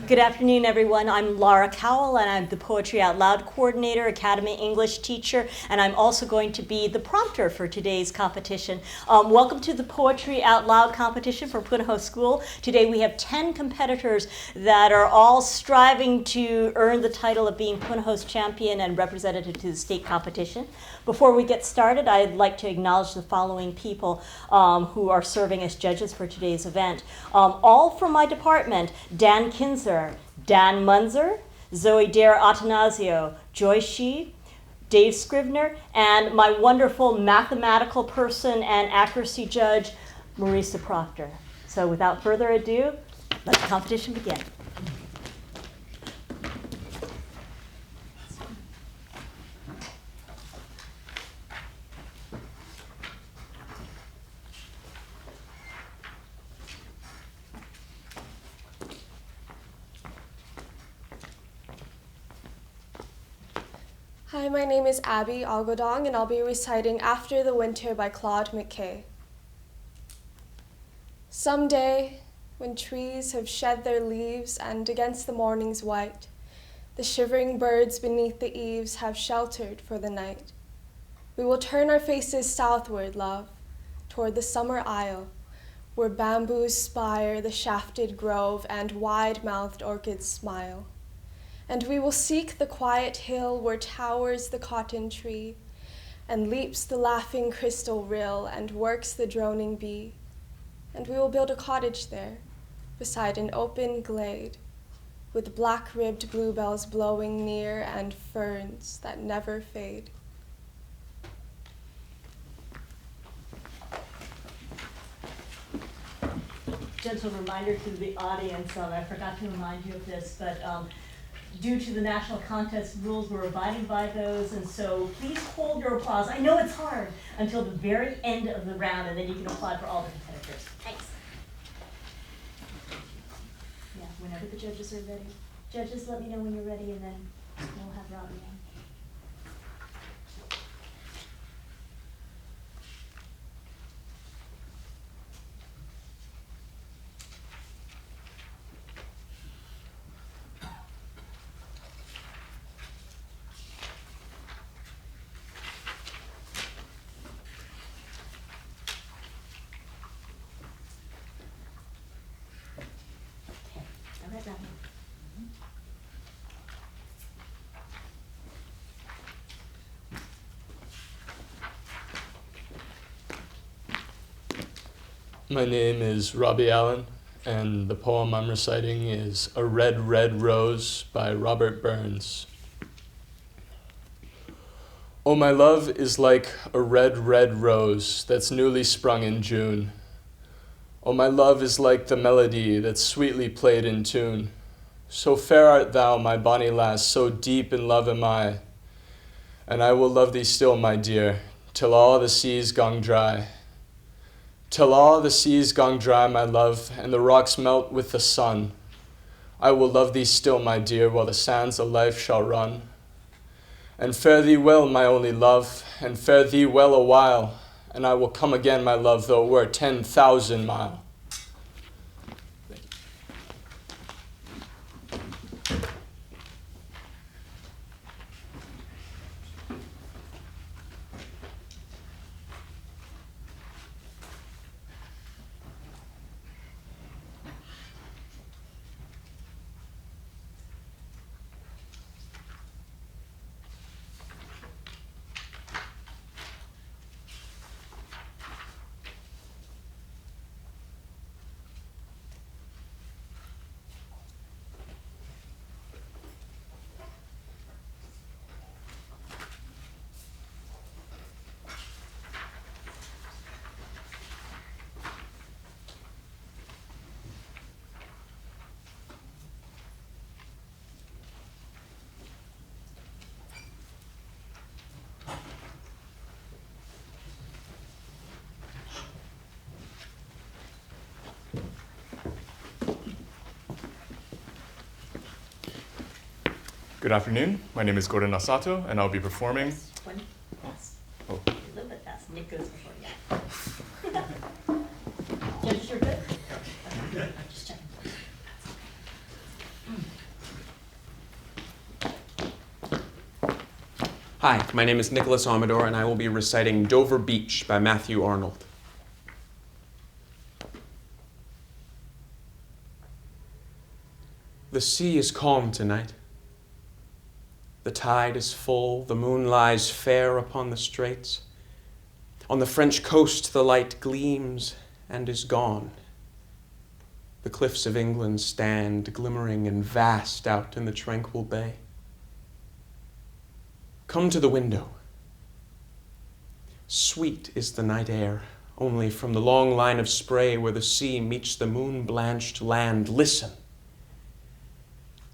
Good afternoon, everyone. I'm Laura Cowell, and I'm the Poetry Out Loud coordinator, Academy English teacher, and I'm also going to be the prompter for today's competition. Welcome to the Poetry Out Loud competition for Punahou School. Today we have 10 competitors that are all striving to earn the title of being Punahou's champion and representative to the state competition. Before we get started, I'd like to acknowledge the following people who are serving as judges for today's event. All from my department: Dan Kinzer, Dan Munzer, Zoe Dare Atanasio, Joy Shi, Dave Scrivener, and my wonderful mathematical person and accuracy judge, Marisa Proctor. So without further ado, let the competition begin. Hi, my name is Abby Algodong, and I'll be reciting After the Winter by Claude McKay. Someday, when trees have shed their leaves and against the morning's white, the shivering birds beneath the eaves have sheltered for the night, we will turn our faces southward, love, toward the summer isle, where bamboos spire the shafted grove and wide-mouthed orchids smile. And we will seek the quiet hill where towers the cotton tree, and leaps the laughing crystal rill, and works the droning bee. And we will build a cottage there, beside an open glade, with black-ribbed bluebells blowing near, and ferns that never fade. Gentle reminder to the audience, I forgot to remind you of this, but due to the national contest rules, we're abiding by those, and so please hold your applause. I know it's hard until the very end of the round, and then you can applaud for all the competitors. Thanks. Yeah, whenever the judges are ready. Judges, let me know when you're ready, and then we'll have Robbie on. My name is Robbie Allen, and the poem I'm reciting is A Red, Red Rose by Robert Burns. Oh, my love is like a red, red rose that's newly sprung in June. Oh, my love is like the melody that's sweetly played in tune. So fair art thou, my bonny lass, so deep in love am I. And I will love thee still, my dear, till all the seas gone dry. Till all the seas gone dry, my love, and the rocks melt with the sun. I will love thee still, my dear, while the sands of life shall run. And fare thee well, my only love, and fare thee well a while, and I will come again, my love, though it were 10,000 mile. Good afternoon. My name is Gordon Asato, and I'll be performing. Oh. A little bit fast. Nick goes before you. Judges, you're good? Okay. Just checking. Hi, my name is Nicholas Amador, and I will be reciting Dover Beach by Matthew Arnold. The sea is calm tonight. The tide is full, the moon lies fair upon the straits. On the French coast the light gleams and is gone. The cliffs of England stand glimmering and vast out in the tranquil bay. Come to the window. Sweet is the night air, only from the long line of spray where the sea meets the moon-blanched land. Listen.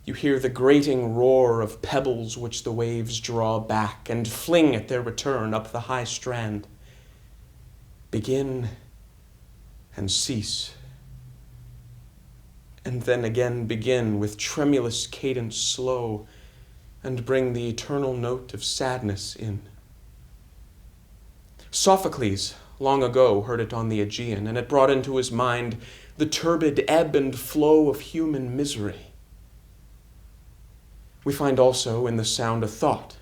You hear the grating roar of pebbles which the waves draw back and fling at their return up the high strand. Begin and cease. And then again begin with tremulous cadence slow, and bring the eternal note of sadness in. Sophocles long ago heard it on the Aegean, and it brought into his mind the turbid ebb and flow of human misery. We find also in the sound a thought,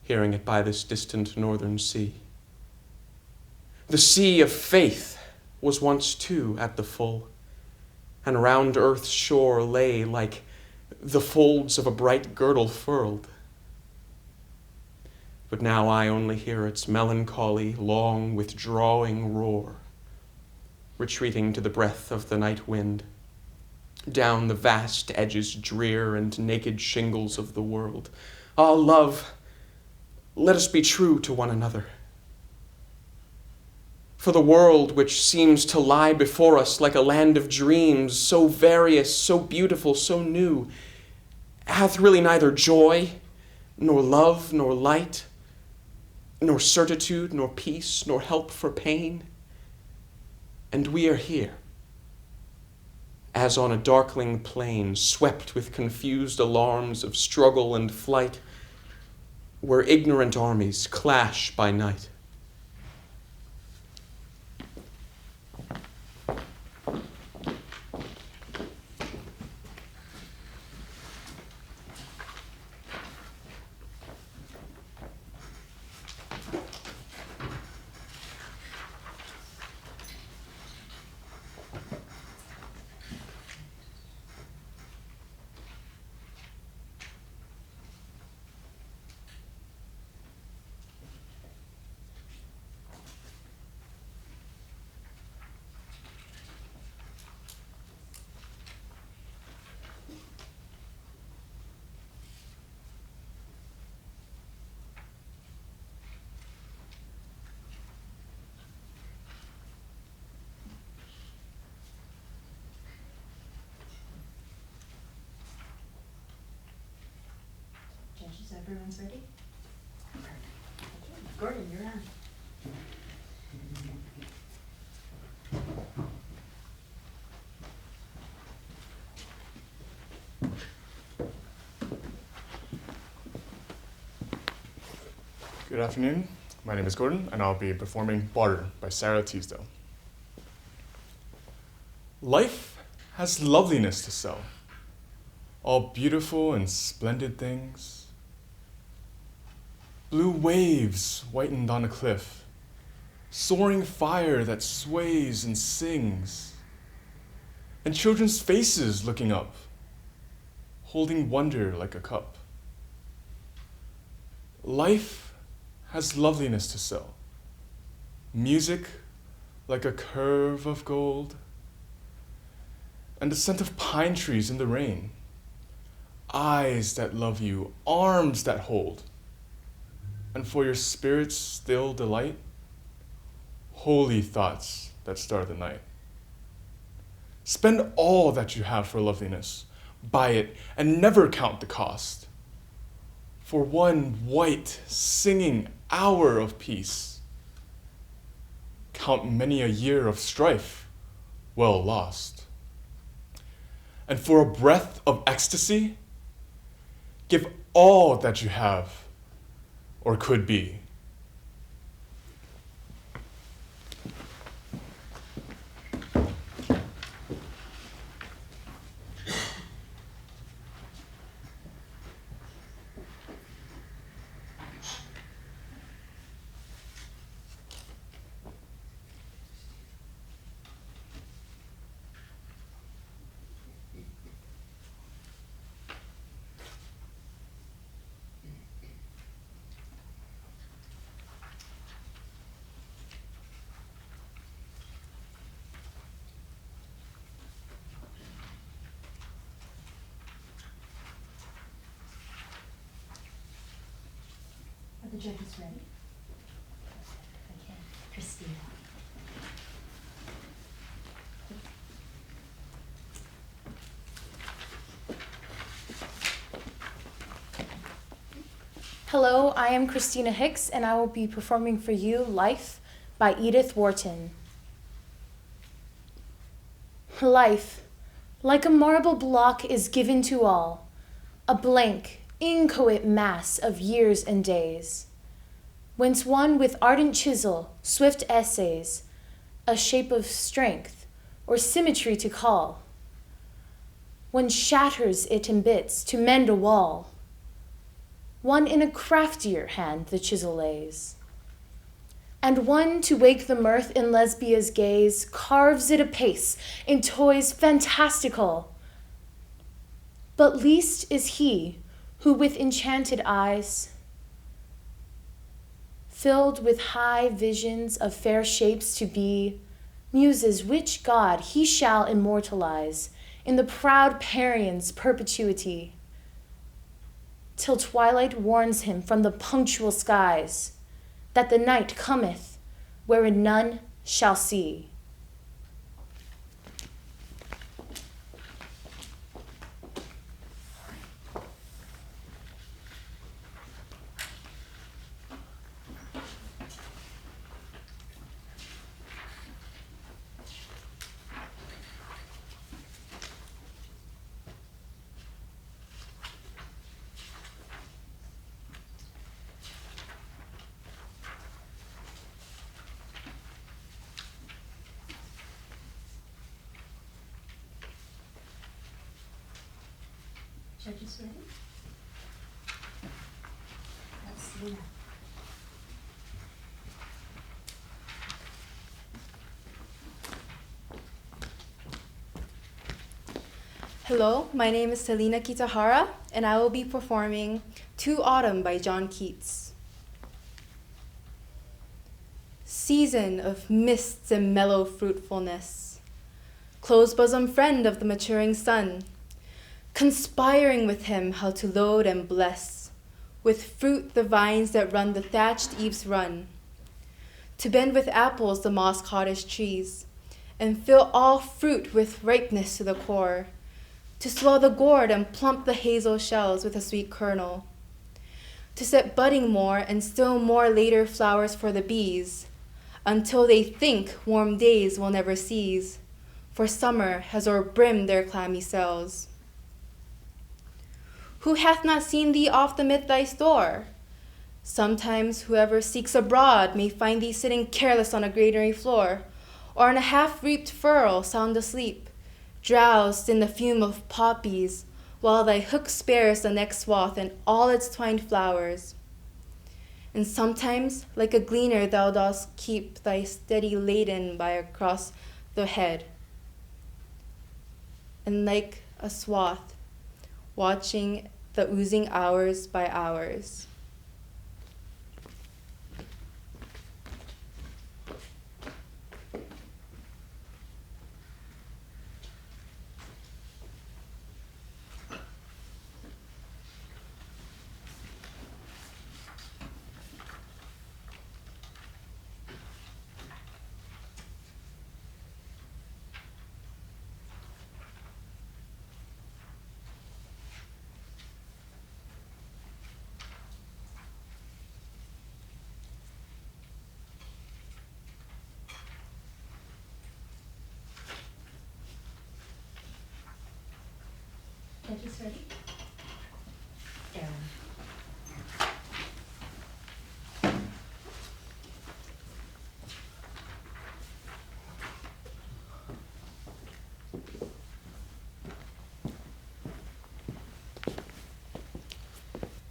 hearing it by this distant northern sea. The sea of faith was once too at the full, and round earth's shore lay like the folds of a bright girdle furled. But now I only hear its melancholy, long withdrawing roar, retreating to the breath of the night wind, down the vast edges drear and naked shingles of the world. Ah, love, let us be true to one another. For the world which seems to lie before us like a land of dreams, so various, so beautiful, so new, hath really neither joy, nor love, nor light, nor certitude, nor peace, nor help for pain. And we are here, as on a darkling plain, swept with confused alarms of struggle and flight, where ignorant armies clash by night. Judges, everyone's ready? Okay. Gordon, you're on. Good afternoon. My name is Gordon, and I'll be performing Barter by Sarah Teasdale. Life has loveliness to sell, all beautiful and splendid things. Blue waves whitened on a cliff, soaring fire that sways and sings, and children's faces looking up, holding wonder like a cup. Life has loveliness to sell, music like a curve of gold, and the scent of pine trees in the rain, eyes that love you, arms that hold, and for your spirit's still delight, holy thoughts that star the night. Spend all that you have for loveliness, buy it, and never count the cost. For one white, singing hour of peace, count many a year of strife well lost. And for a breath of ecstasy, give all that you have or could be. judges ready? Okay, Christina. Hello, I am Christina Hicks, and I will be performing for you Life by Edith Wharton. Life, like a marble block, is given to all, a blank, inchoate mass of years and days, whence one with ardent chisel, swift essays, a shape of strength or symmetry to call. One shatters it in bits to mend a wall. One in a craftier hand the chisel lays, and one to wake the mirth in Lesbia's gaze carves it apace in toys fantastical. But least is he who with enchanted eyes, filled with high visions of fair shapes to be, muses which god he shall immortalize in the proud Parian's perpetuity, till twilight warns him from the punctual skies that the night cometh wherein none shall see. Judges ready? That's Lena. Hello, my name is Selena Kitahara, and I will be performing To Autumn by John Keats. Season of mists and mellow fruitfulness, close bosom friend of the maturing sun, conspiring with him how to load and bless with fruit the vines that run the thatched eaves run, to bend with apples the moss cottage trees, and fill all fruit with ripeness to the core, to swell the gourd and plump the hazel shells with a sweet kernel, to set budding more and still more later flowers for the bees, until they think warm days will never cease, for summer has o'erbrimmed their clammy cells. Who hath not seen thee oft amid thy store? Sometimes whoever seeks abroad may find thee sitting careless on a granary floor, or on a half-reaped furrow sound asleep, drowsed in the fume of poppies, while thy hook spares the next swath and all its twined flowers. And sometimes, like a gleaner, thou dost keep thy steady laden by across the head, and like a swath, watching the oozing hours by hours. Judges ready? Aaron.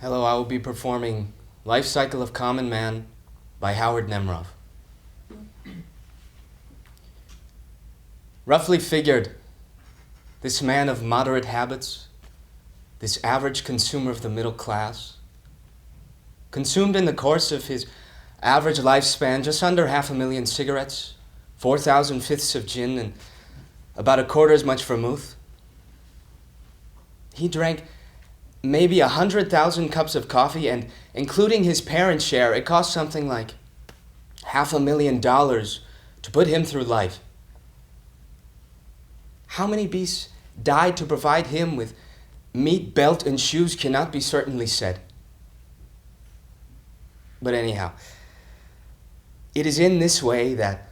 Hello, I will be performing Life Cycle of Common Man by Howard Nemerov. Roughly figured, this man of moderate habits, this average consumer of the middle class, consumed in the course of his average lifespan just under 500,000 cigarettes, 4,000 fifths of gin, and about a quarter as much vermouth. He drank maybe 100,000 cups of coffee, and including his parents' share, it cost something like $500,000 to put him through life. How many beasts died to provide him with meat, belt, and shoes cannot be certainly said. But anyhow, it is in this way that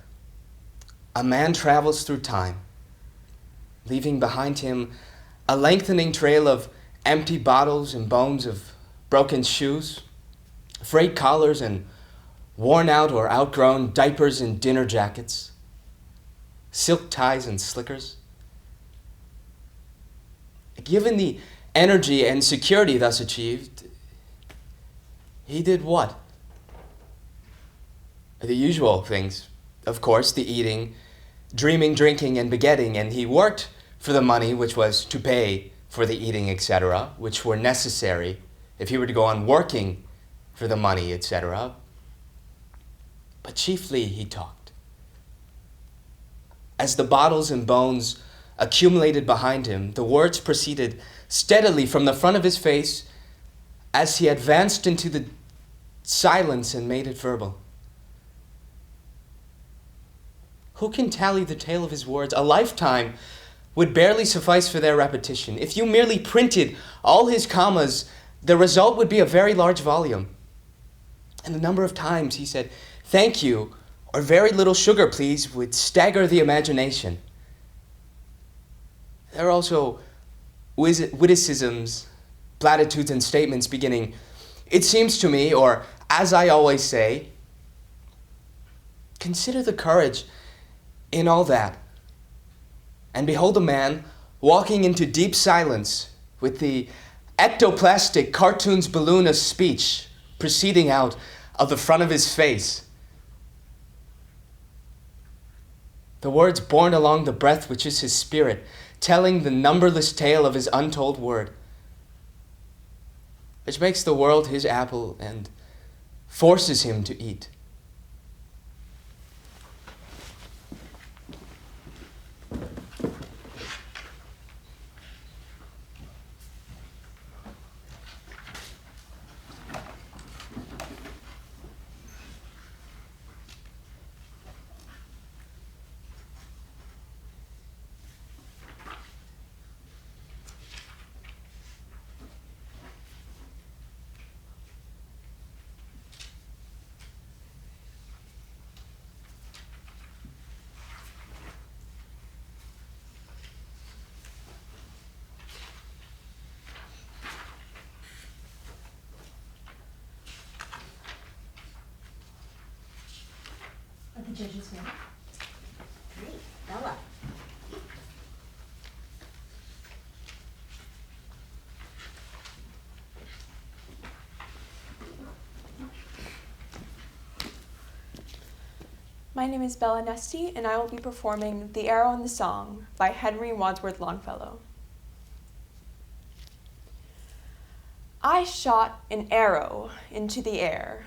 a man travels through time, leaving behind him a lengthening trail of empty bottles and bones of broken shoes, frayed collars and worn out or outgrown diapers and dinner jackets, silk ties and slickers. Given the energy and security thus achieved, he did what? The usual things, of course, the eating, dreaming, drinking, and begetting, and he worked for the money which was to pay for the eating, etc., which were necessary if he were to go on working for the money, etc. But chiefly he talked. As the bottles and bones accumulated behind him, the words proceeded steadily from the front of his face as he advanced into the silence and made it verbal. Who can tally the tale of his words? A lifetime would barely suffice for their repetition. If you merely printed all his commas, the result would be a very large volume. And the number of times he said, "Thank you," or "very little sugar, please," would stagger the imagination. There are also witticisms, platitudes, and statements beginning, "It seems to me," or "as I always say." Consider the courage in all that, and behold a man walking into deep silence with the ectoplastic cartoon's balloon of speech proceeding out of the front of his face. The words borne along the breath which is his spirit, telling the numberless tale of his untold word, which makes the world his apple and forces him to eat. Are the judges ready? Great. Bella. My name is Bella Nesty, and I will be performing The Arrow and the Song by Henry Wadsworth Longfellow. I shot an arrow into the air.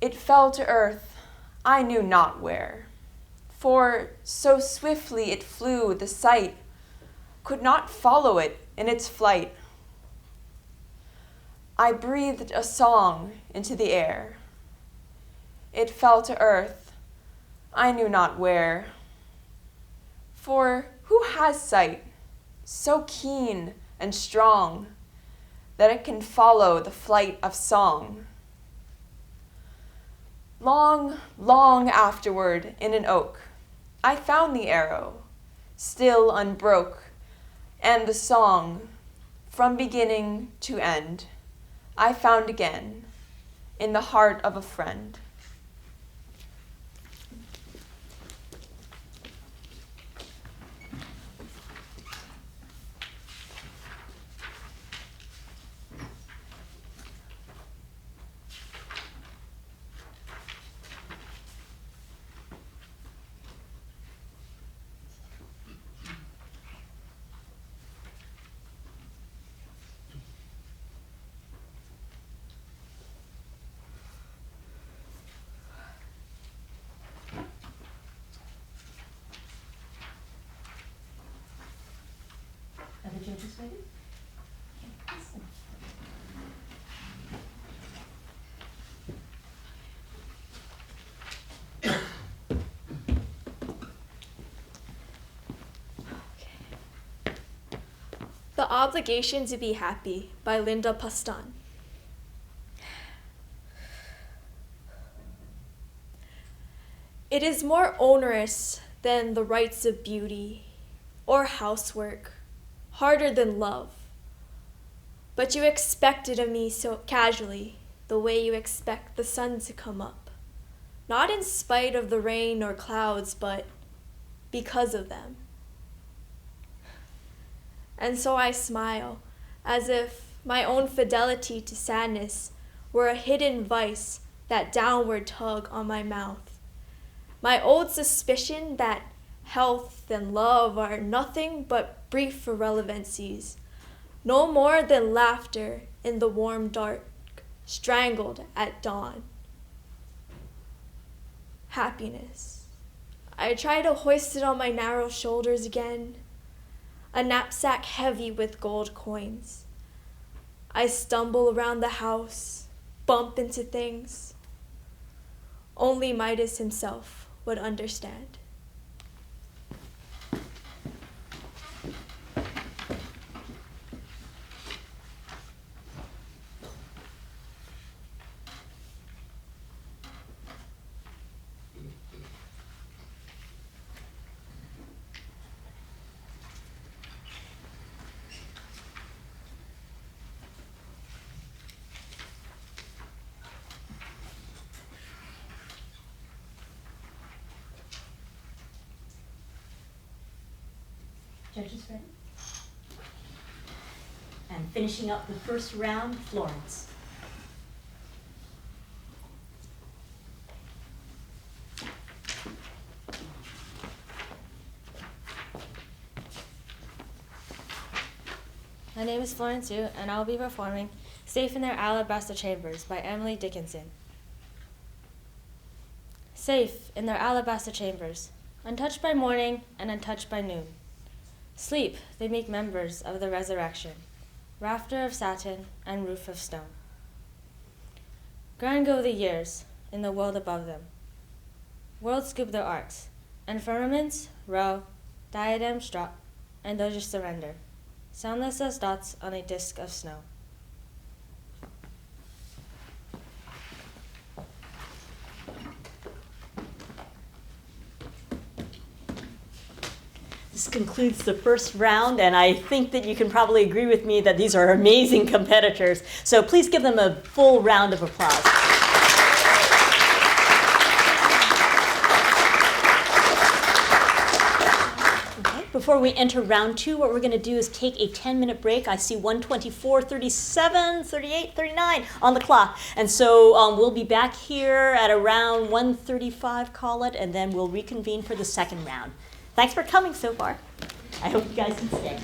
It fell to earth, I knew not where. For so swiftly it flew, the sight could not follow it in its flight. I breathed a song into the air. It fell to earth, I knew not where. For who has sight so keen and strong that it can follow the flight of song? Long, long afterward, in an oak, I found the arrow, still unbroke, and the song, from beginning to end, I found again in the heart of a friend. Are the judges ready? Okay, listen. The Obligation to Be Happy by Linda Pastan. It is more onerous than the rights of beauty or housework, harder than love. But you expect it of me so casually, the way you expect the sun to come up, not in spite of the rain or clouds, but because of them. And so I smile, as if my own fidelity to sadness were a hidden vice, that downward tug on my mouth. My old suspicion that health and love are nothing but brief irrelevancies, no more than laughter in the warm dark, strangled at dawn. Happiness. I try to hoist it on my narrow shoulders again, a knapsack heavy with gold coins. I stumble around the house, bump into things. Only Midas himself would understand. Judges ready? And finishing up the first round, Florence. My name is Florence Yu, and I'll be performing Safe in Their Alabaster Chambers by Emily Dickinson. Safe in their alabaster chambers, untouched by morning and untouched by noon. Sleep, they make members of the resurrection, rafter of satin and roof of stone. Grand go the years in the world above them. Worlds scoop their arcs, and firmaments row, diadems drop, and those just surrender, soundless as dots on a disk of snow. This concludes the first round, and I think that you can probably agree with me that these are amazing competitors. So please give them a full round of applause. Okay, before we enter round two, what we're going to do is take a 10-minute break. I see 1:24, 37, 38, 39 on the clock. And so we'll be back here at around 1:35, call it, and then we'll reconvene for the second round. Thanks for coming so far. I hope you guys can stay.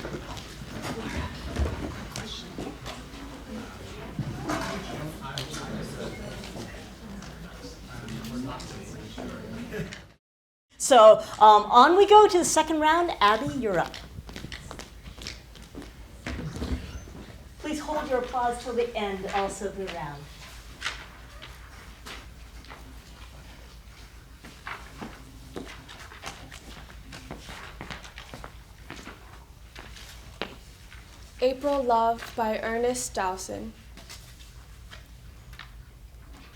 So on we go to the second round. Abby, you're up. Please hold your applause till the end also of the round. April Love by Ernest Dowson.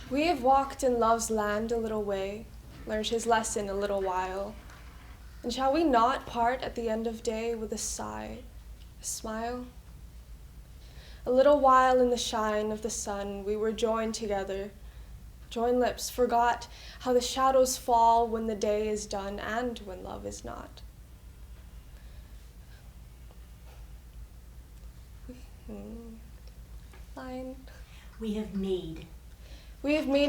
We have walked in love's land a little way, learned his lesson a little while. And shall we not part at the end of day with a sigh, a smile? A little while in the shine of the sun we were joined together, joined lips, forgot how the shadows fall when the day is done and when love is not. Line. We have made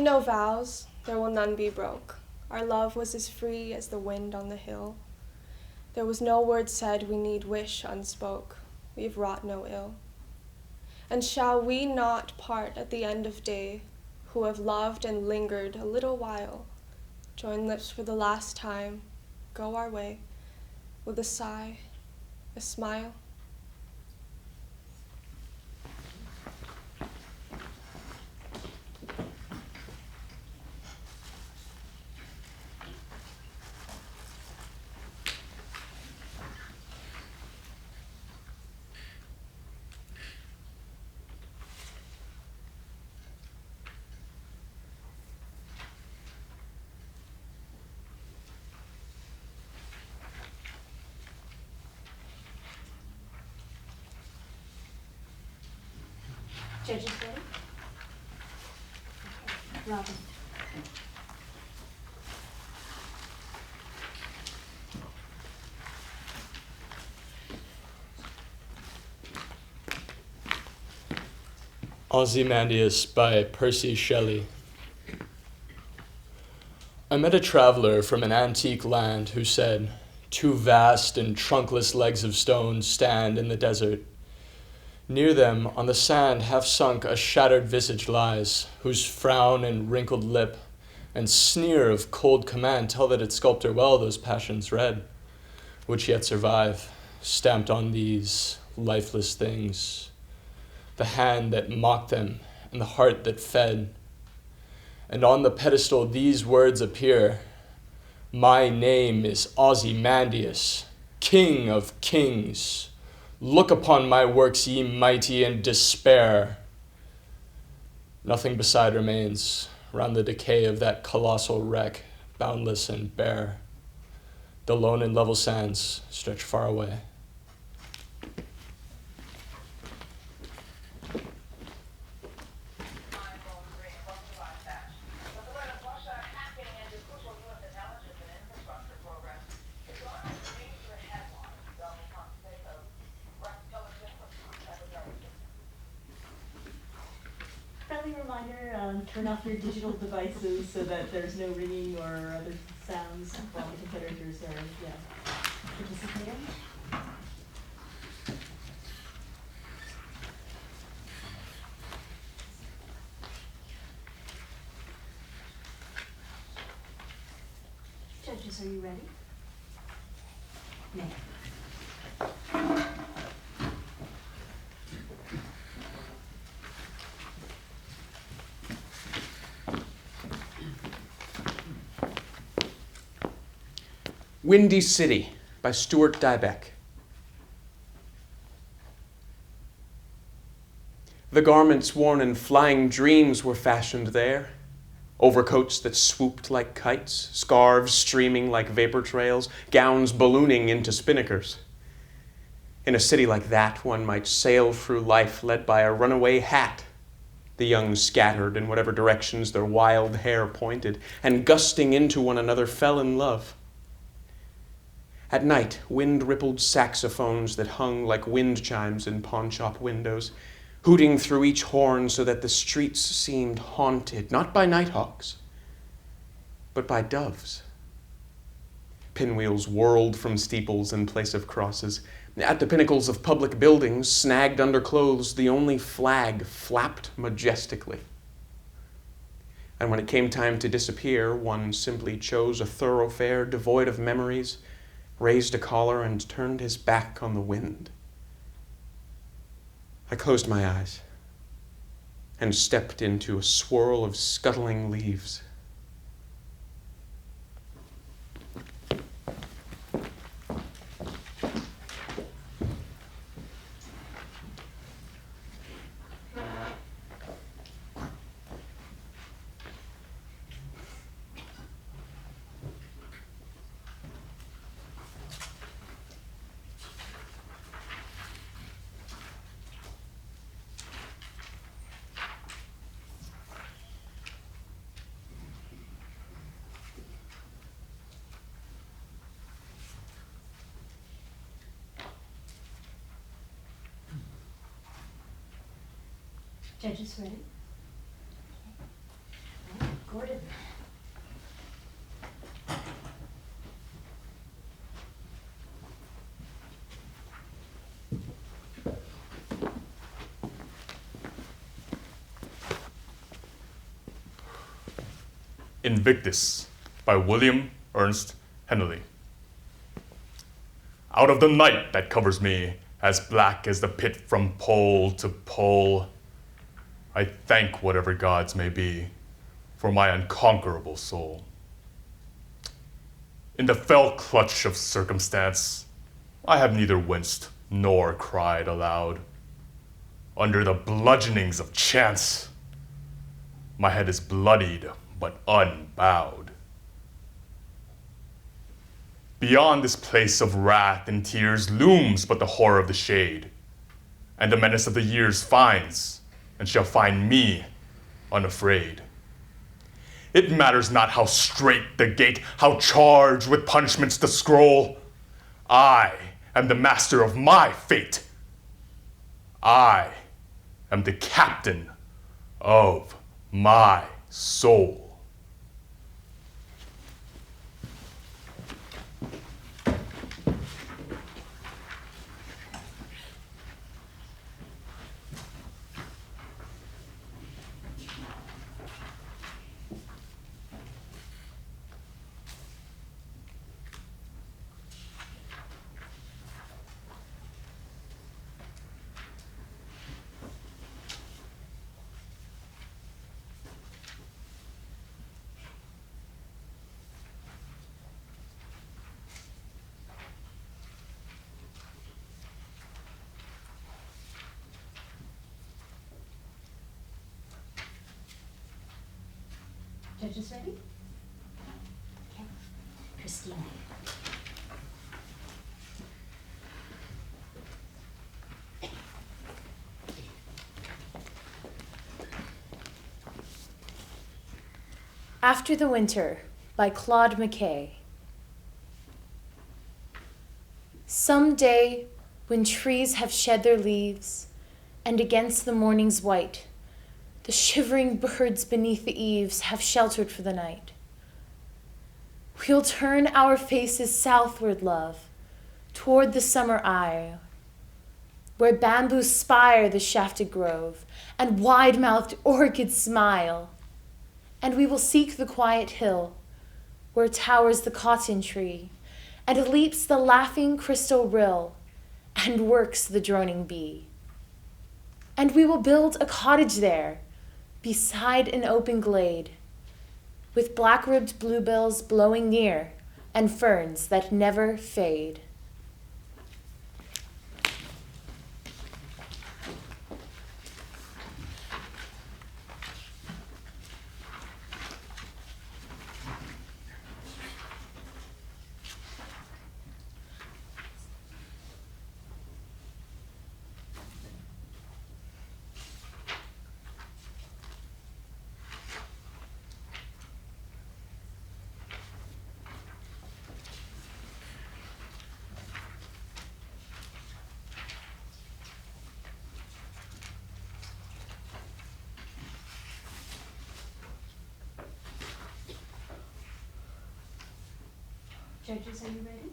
no vows, there will none be broke. Our love was as free as the wind on the hill. There was no word said we need wish unspoke. We have wrought no ill. And shall we not part at the end of day, who have loved and lingered a little while, join lips for the last time, go our way, with a sigh, a smile? Judges ready? Robin. Ozymandias by Percy Shelley. I met a traveler from an antique land who said, "Two vast and trunkless legs of stone stand in the desert. Near them, on the sand half sunk, a shattered visage lies, whose frown and wrinkled lip and sneer of cold command tell that its sculptor well those passions read, which yet survive, stamped on these lifeless things. The hand that mocked them, and the heart that fed. And on the pedestal these words appear, My name is Ozymandias, King of Kings. Look upon my works, ye mighty, and despair." Nothing beside remains, round the decay of that colossal wreck, boundless and bare. The lone and level sands stretch far away. Friendly reminder, turn off your digital devices so that there's no ringing or other sounds while the competitors are participating. Judges, are you ready? No. Windy City by Stuart Dybek. The garments worn in flying dreams were fashioned there. Overcoats that swooped like kites, scarves streaming like vapor trails, gowns ballooning into spinnakers. In a city like that, one might sail through life led by a runaway hat. The young scattered in whatever directions their wild hair pointed, and gusting into one another fell in love. At night, wind-rippled saxophones that hung like wind chimes in pawnshop windows, hooting through each horn so that the streets seemed haunted, not by nighthawks, but by doves. Pinwheels whirled from steeples in place of crosses. At the pinnacles of public buildings, snagged under clothes, the only flag flapped majestically. And when it came time to disappear, one simply chose a thoroughfare devoid of memories, raised a collar, and turned his back on the wind. I closed my eyes and stepped into a swirl of scuttling leaves. Judges ready? Okay. Gordon. Invictus by William Ernst Henley. Out of the night that covers me, as black as the pit from pole to pole, I thank whatever gods may be for my unconquerable soul. In the fell clutch of circumstance, I have neither winced nor cried aloud. Under the bludgeonings of chance, my head is bloodied but unbowed. Beyond this place of wrath and tears looms but the horror of the shade, and the menace of the years finds and shall find me unafraid. It matters not how straight the gate, how charged with punishments the scroll. I am the master of my fate. I am the captain of my soul. Judges ready? Okay. Christina. After the Winter by Claude McKay. Some day when trees have shed their leaves, and against the morning's white, the shivering birds beneath the eaves have sheltered for the night. We'll turn our faces southward, love, toward the summer isle, where bamboos spire the shafted grove, and wide-mouthed orchids smile. And we will seek the quiet hill, where towers the cotton tree, and leaps the laughing crystal rill, and works the droning bee. And we will build a cottage there, beside an open glade, with black-ribbed bluebells blowing near, and ferns that never fade. Judges, are you ready?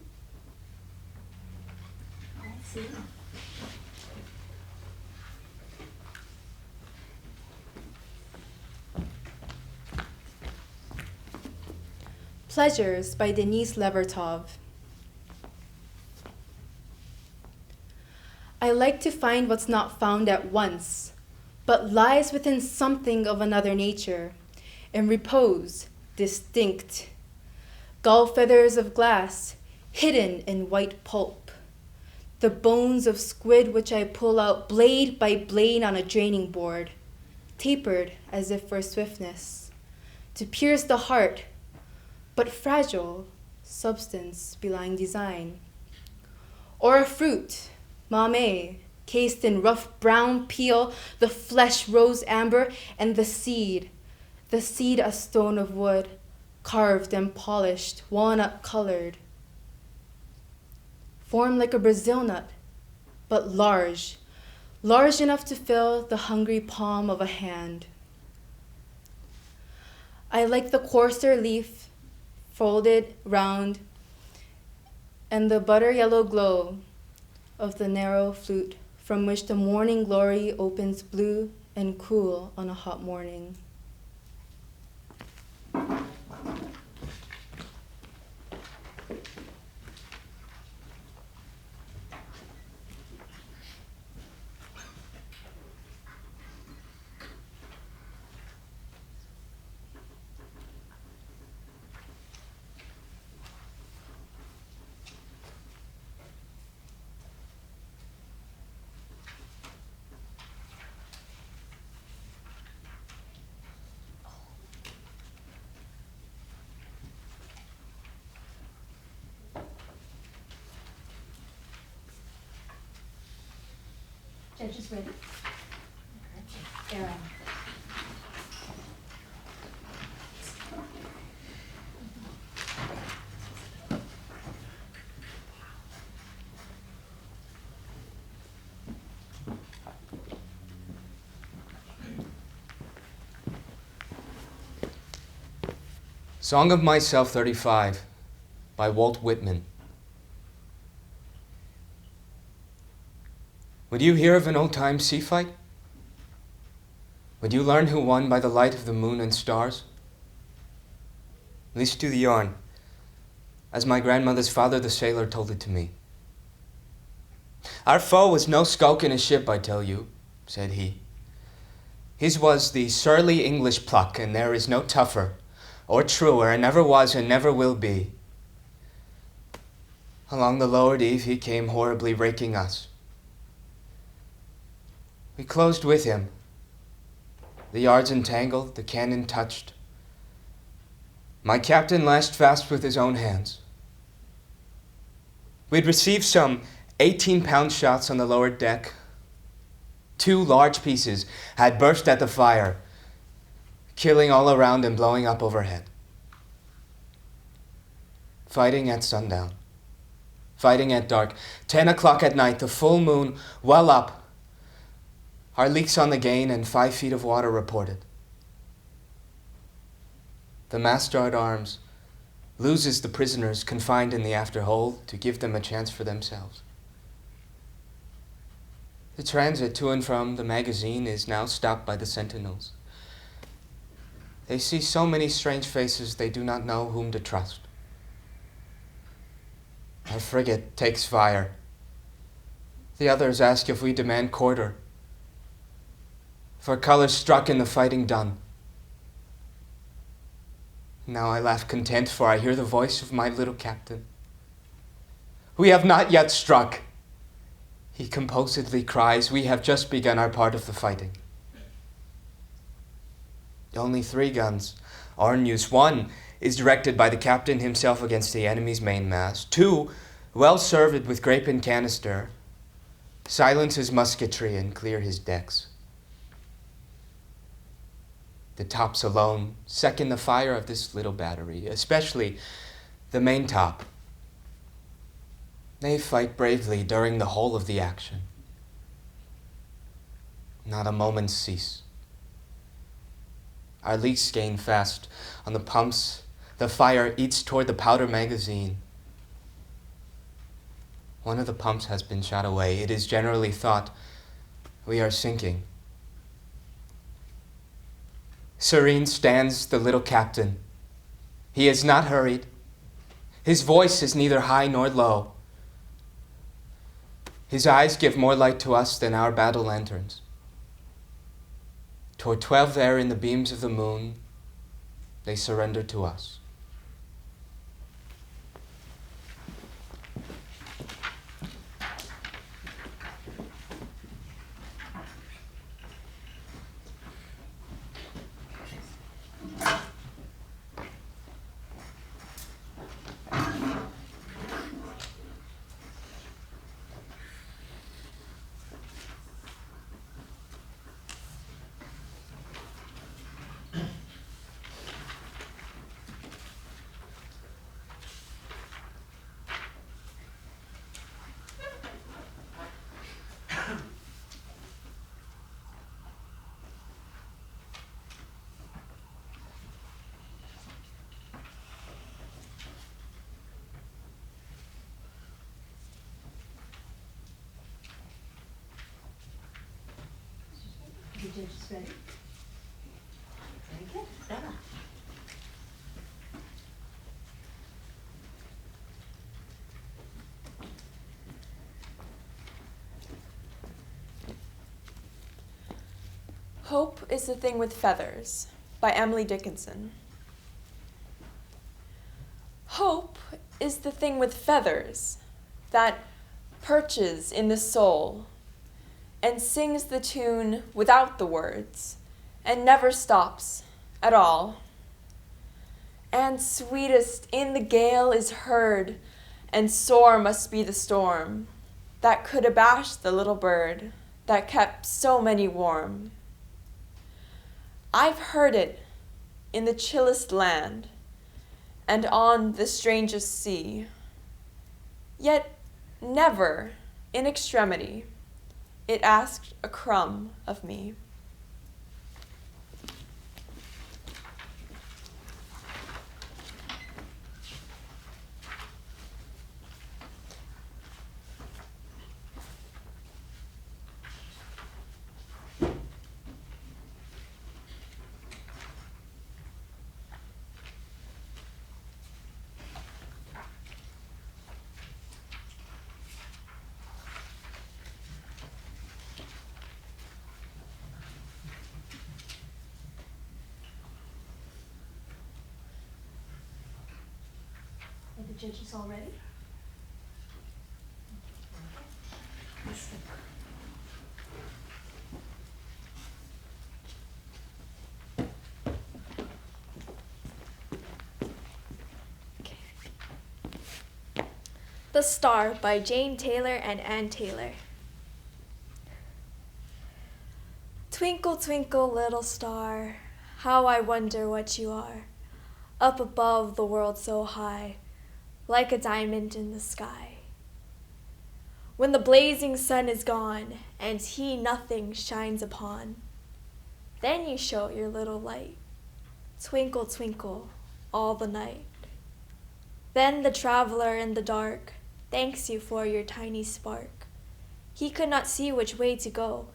Let's see. Pleasures by Denise Levertov. I like to find what's not found at once, but lies within something of another nature, in repose, distinct. Gull feathers of glass, hidden in white pulp. The bones of squid which I pull out blade by blade on a draining board, tapered as if for swiftness, to pierce the heart, but fragile, substance belying design. Or a fruit, mamey, cased in rough brown peel, the flesh rose amber, and the seed a stone of wood, carved and polished, walnut colored. Formed like a Brazil nut, but large enough to fill the hungry palm of a hand. I like the coarser leaf, folded round, and the butter yellow glow of the narrow flute from which the morning glory opens blue and cool on a hot morning. Judges ready? Perfect. Aaron. Song of Myself 35 by Walt Whitman. Would you hear of an old-time sea fight? Would you learn who won by the light of the moon and stars? Listen to the yarn, as my grandmother's father the sailor told it to me. Our foe was no skulk in a ship, I tell you, said he. His was the surly English pluck, and there is no tougher or truer, and never was and never will be. Along the lowered eve he came horribly raking us. We closed with him, the yards entangled, the cannon touched. My captain lashed fast with his own hands. We'd received some 18-pound shots on the lower deck. 2 large pieces had burst at the fire, killing all around and blowing up overhead. Fighting at sundown. Fighting at dark. 10 o'clock at night, the full moon well up. Our leaks on the gain and 5 feet of water reported. The master-at-arms loses the prisoners confined in the afterhold to give them a chance for themselves. The transit to and from the magazine is now stopped by the sentinels. They see so many strange faces they do not know whom to trust. Our frigate takes fire. The others ask if we demand quarter. For colors struck in the fighting done. Now I laugh content, for I hear the voice of my little captain. We have not yet struck. He composedly cries, we have just begun our part of the fighting. Only 3 guns are in use. 1 is directed by the captain himself against the enemy's mainmast. 2, well served with grape and canister, silence his musketry and clear his decks. The tops alone second the fire of this little battery, especially the main top. They fight bravely during the whole of the action. Not a moment's cease. Our leaks gain fast on the pumps. The fire eats toward the powder magazine. One of the pumps has been shot away. It is generally thought we are sinking. Serene stands the little captain. He is not hurried. His voice is neither high nor low. His eyes give more light to us than our battle lanterns. Toward 12 there in the beams of the moon, they surrender to us. Ready? Very good. Bella. Hope is the Thing with Feathers by Emily Dickinson. Hope is the thing with feathers that perches in the soul and sings the tune without the words and never stops at all. And sweetest in the gale is heard, and sore must be the storm that could abash the little bird that kept so many warm. I've heard it in the chillest land and on the strangest sea, yet never in extremity it asked a crumb of me. Are the judges all ready? The Star by Jane Taylor and Ann Taylor. Twinkle, twinkle, little star, how I wonder what you are, up above the world so high, like a diamond in the sky. When the blazing sun is gone, and he nothing shines upon, then you show your little light, twinkle, twinkle, all the night. Then the traveler in the dark thanks you for your tiny spark. He could not see which way to go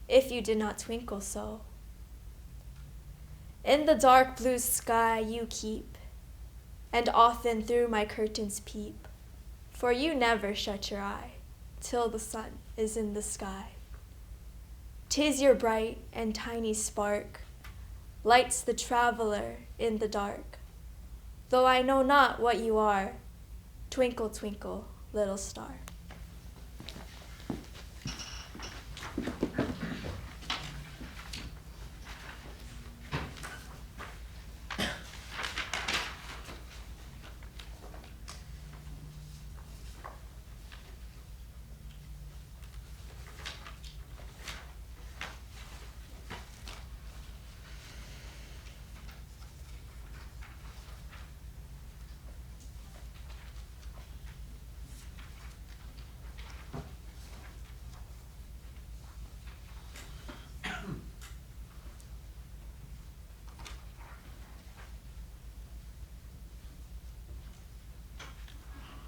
if you did not twinkle so. In the dark blue sky you keep, and often through my curtains peep, for you never shut your eye till the sun is in the sky. 'Tis your bright and tiny spark lights the traveler in the dark, though I know not what you are, twinkle, twinkle, little star.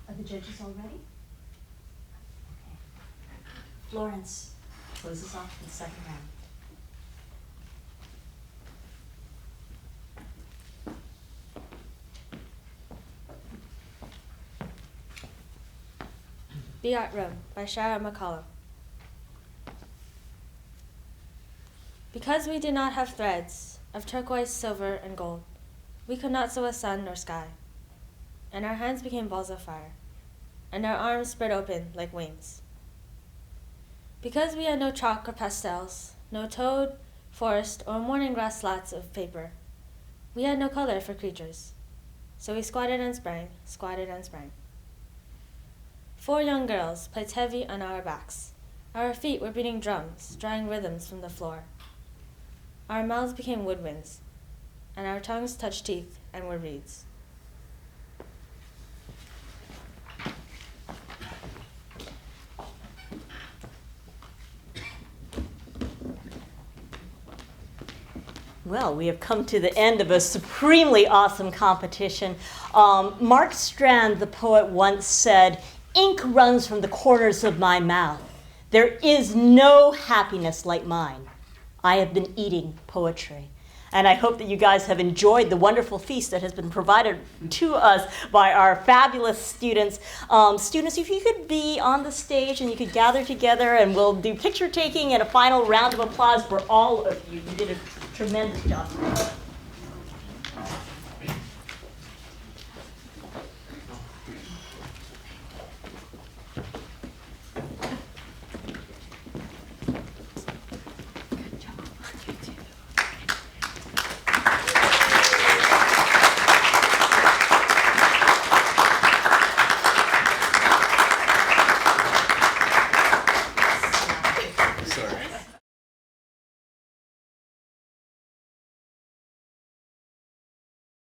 Are the judges all ready? Okay. Florence closes off the second round. The Art Room by Shara McCollum. Because we did not have threads of turquoise, silver, and gold, we could not sew a sun nor sky, and our hands became balls of fire, and our arms spread open like wings. Because we had no chalk or pastels, no toad, forest, or morning grass slats of paper, we had no color for creatures, so we squatted and sprang, squatted and sprang. 4 young girls played heavy on our backs. Our feet were beating drums, drawing rhythms from the floor. Our mouths became woodwinds, and our tongues touched teeth and were reeds. Well, we have come to the end of a supremely awesome competition. Mark Strand, the poet, once said, "Ink runs from the corners of my mouth. There is no happiness like mine. I have been eating poetry." And I hope that you guys have enjoyed the wonderful feast that has been provided to us by our fabulous students. Students, if you could be on the stage and you could gather together, and we'll do picture taking and a final round of applause for all of you. You did a tremendous job.